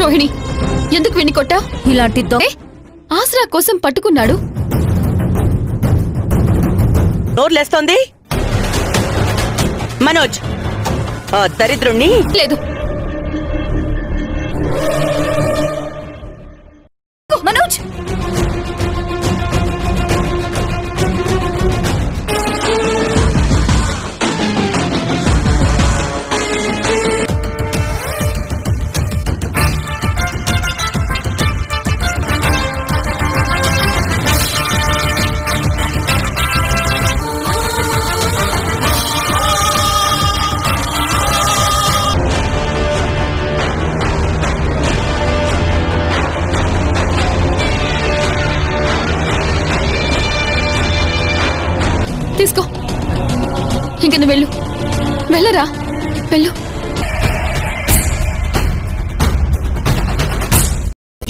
రోహిణి, ఎందుకు విని కొట్టా? ఇలాంటి ఆసరా కోసం పట్టుకున్నాడు. నోర్లేస్తోంది మనోజ్. దరిద్రుణ్ణి లేదు. మనోజ్, తీసుకో. ఇంక నువ్వు వెళ్ళు. వెళ్ళరా, వెళ్ళు.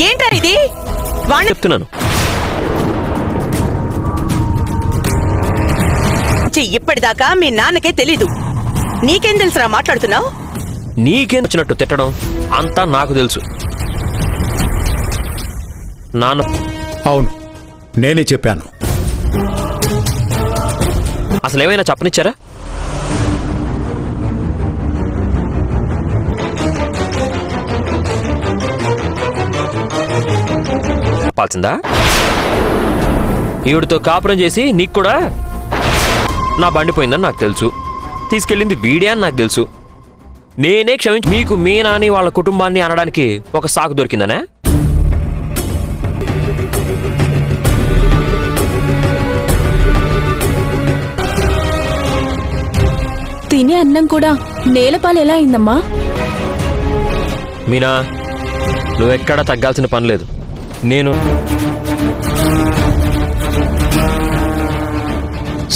ఏంటా ఇది? చెప్తున్నాను. ఇప్పటిదాకా మీ నాన్నకే తెలీదు. నీకేం తెలుసురా మాట్లాడుతున్నావు? నీకేం వచ్చినట్టు తిట్టడం అంతా నాకు తెలుసు. నాన్న అవును, నేనే చెప్పాను. అసలు ఏమైనా చెప్పనిచ్చారా? చెప్పాల్సిందా? ఈవిడితో కాపురం చేసి నీకు కూడా నా బండి పోయిందని నాకు తెలుసు. తీసుకెళ్ళింది వీడే అని నాకు తెలుసు. నేనే క్షమించి మీకు మీ నాని వాళ్ళ కుటుంబాన్ని అనడానికి ఒక సాకు దొరికిందనే? తినే అన్నం కూడా నేలపాలు ఎలా అయిందమ్మా? మీనా, నువ్వెక్కడా తగ్గాల్సిన పని లేదు. నేను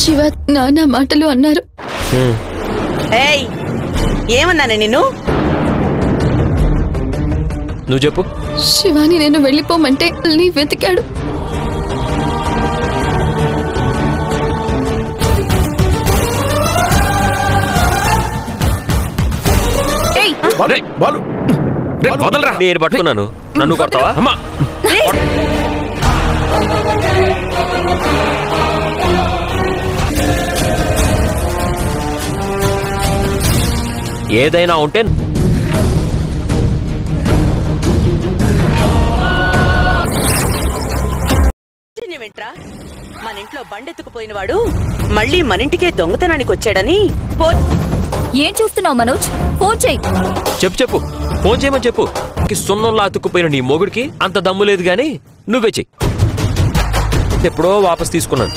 శివ నానా మాటలు అన్నారు. ఏయ్, ఏమన్నాను నిన్ను? నువ్వు చెప్పు. శివాని నేను వెళ్ళిపోమంటే నీ వెతికాడు. నేను పట్టుకున్నాను, నన్ను కొడతావా? అమ్మా, ఏదైనా ఉంటే వింట్రా. మన ఇంట్లో బండెత్తుకుపోయిన వాడు మళ్ళీ మన ఇంటికే దొంగతనానికి వచ్చాడని ఏం చూస్తున్నావు మనోజ్? ఫోన్ చెయ్యి. చెప్పు, ఫోన్ చేయమని చెప్పు. సున్నంలా అతుక్కుపోయిన నీ మొగుడికి అంత దమ్ము లేదు గాని నువ్వే చెయ్యి. ఎప్పుడో వాపస్ తీసుకున్నాను.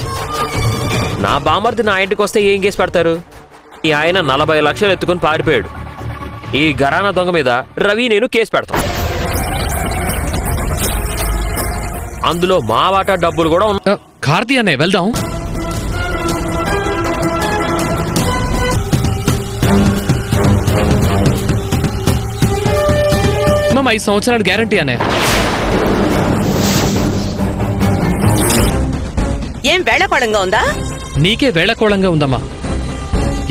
నా బామర్ది నా ఇంటికి వస్తే ఏం కేసు పెడతారు? ఈ ఆయన 40 లక్షలు ఎత్తుకుని పారిపోయాడు. ఈ గరానా దొంగ మీద రవి నేను కేసు పెడతాం. అందులో మా వాటా డబ్బులు కూడా ఉన్నాయి. కార్తీ అనే వెళ్దాం. మా 5 సంవత్సరాలు గ్యారంటీ అనే. ఏం వేళకోళంగా ఉందా? నీకే వేళకోళంగా ఉందమ్మా.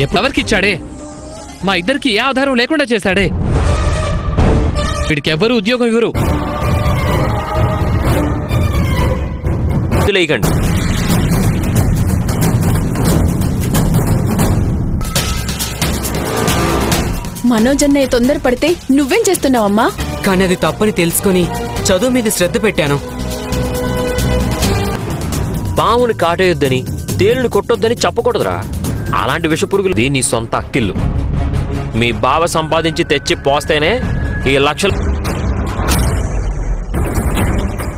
ఎవరికిచ్చాడే? మా ఇద్దరికి ఏ ఆధారం లేకుండా చేశాడే. వీడికి ఎవ్వరూ ఉద్యోగం ఇవ్వరు. లేకండి. మనోజ్ అన్నయ్య తొందరపడితే నువ్వేం చేస్తున్నావమ్మా? కానీ అది తప్పని తెలుసుకుని చదువు మీద శ్రద్ధ పెట్టాను. పాముని కాటేయొద్దని, తేలుని కొట్టొద్దని చెప్పకూడదురా. అలాంటి విషపురుగులు నీ సొంత అక్కిళ్ళు. మీ బావ సంపాదించి తెచ్చి పోస్తేనే ఈ లక్షలు.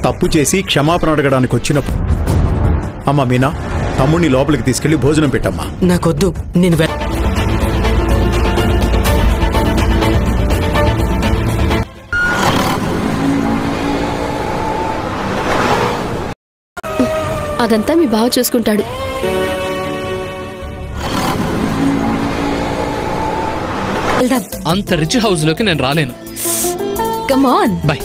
తప్పు చేసి క్షమాపణ అడగడానికి వచ్చినప్పుడు అమ్మ మీనా, తమ్ముడిని లోపలికి తీసుకెళ్లి భోజనం పెట్టమ్మా. నాకొద్దు, నేను అదంతా మీ బావ చూసుకుంటాడు. అంత రిచ్ హౌస్ లోకి నేను రాలేను. Come on. బై.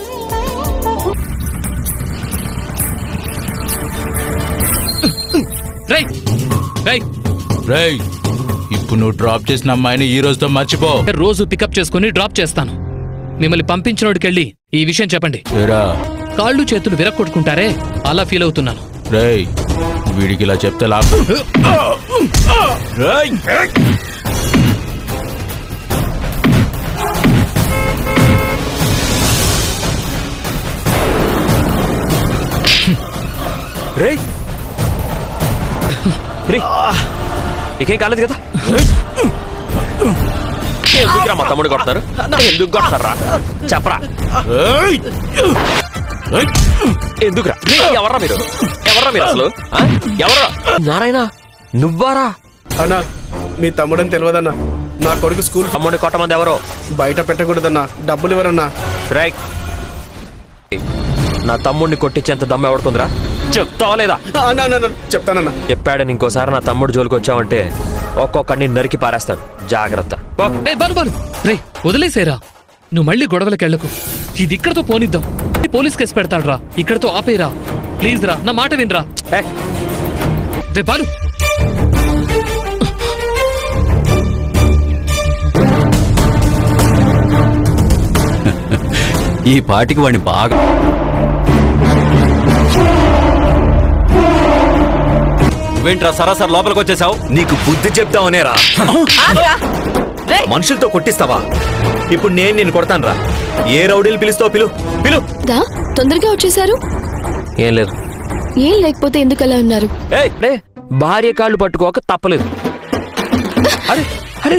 ఇప్పుడు నువ్వు డ్రాప్ చేసిన అమ్మాయిని ఈ రోజుతో మర్చిపో. రోజు పికప్ చేసుకుని డ్రాప్ చేస్తాను. మిమ్మల్ని పంపించినోడికెళ్ళి ఈ విషయం చెప్పండి. ఏరా కాళ్ళు చేతులు విరక్కొట్టుకుంటారే అలా ఫీల్ అవుతున్నాను. రేయ్ వీడికి ఇలా చెప్తే లాభం. రేయ్ రే ఇకేం కాలేదు కదా? ఎందుకురా మా తమ్ముడు కొడతారు? ఎందుకు కొడతారా చెప్పరా? ఎందుకురా? ఎవర్రా మీరు? ఎవర్రా మీరు అసలు? ఎవరా? నారాయణ నువ్వారా? అన్నా మీ తమ్ముడని తెలియదన్నా. నా కొడుకు స్కూల్ తమ్ముడిని కొట్టమంది ఎవరో బయట పెట్టకూడదన్నా. డబ్బులు ఇవ్వరన్నా. రైట్. నా తమ్ముడిని కొట్టించేంత దమ్ము ఎవడుకుందిరా? చెప్తావా లేదా? చెప్తానన్నా. చెప్పాడని ఇంకోసారి నా తమ్ముడు జోలికి వచ్చావంటే ఒక్కొక్కడిని నరికి పారేస్తాను. జాగ్రత్త. రే వదిలేసేరా, నువ్వు మళ్ళీ గొడవలకెళ్ళకు. ఇది ఇక్కడతో పోనిద్దాం. Police case పెడతాడ్రా. ఇక్కడతో ఆపేరా ప్లీజ్ రా, నా మాట వినరా. రే బాలు, ఈ పాటికి వాడిని బాగా నువ్వేంట్రా సరాసరి లోపలికి వచ్చేసావు? నీకు బుద్ధి చెప్తావనేరా? మనుషులతో కొట్టిస్తావా? ఇప్పుడు నేను నిన్ను కొడతాను రా. ఏ రౌడీలు పిలుస్తావు? పిలు. దా తొందరగా వచ్చేసారు. ఏం లేదు. ఏం లేకపోతే ఎందుకు అలా ఉన్నారు? భార్య కాళ్ళు పట్టుకోక తప్పలేదు. అరే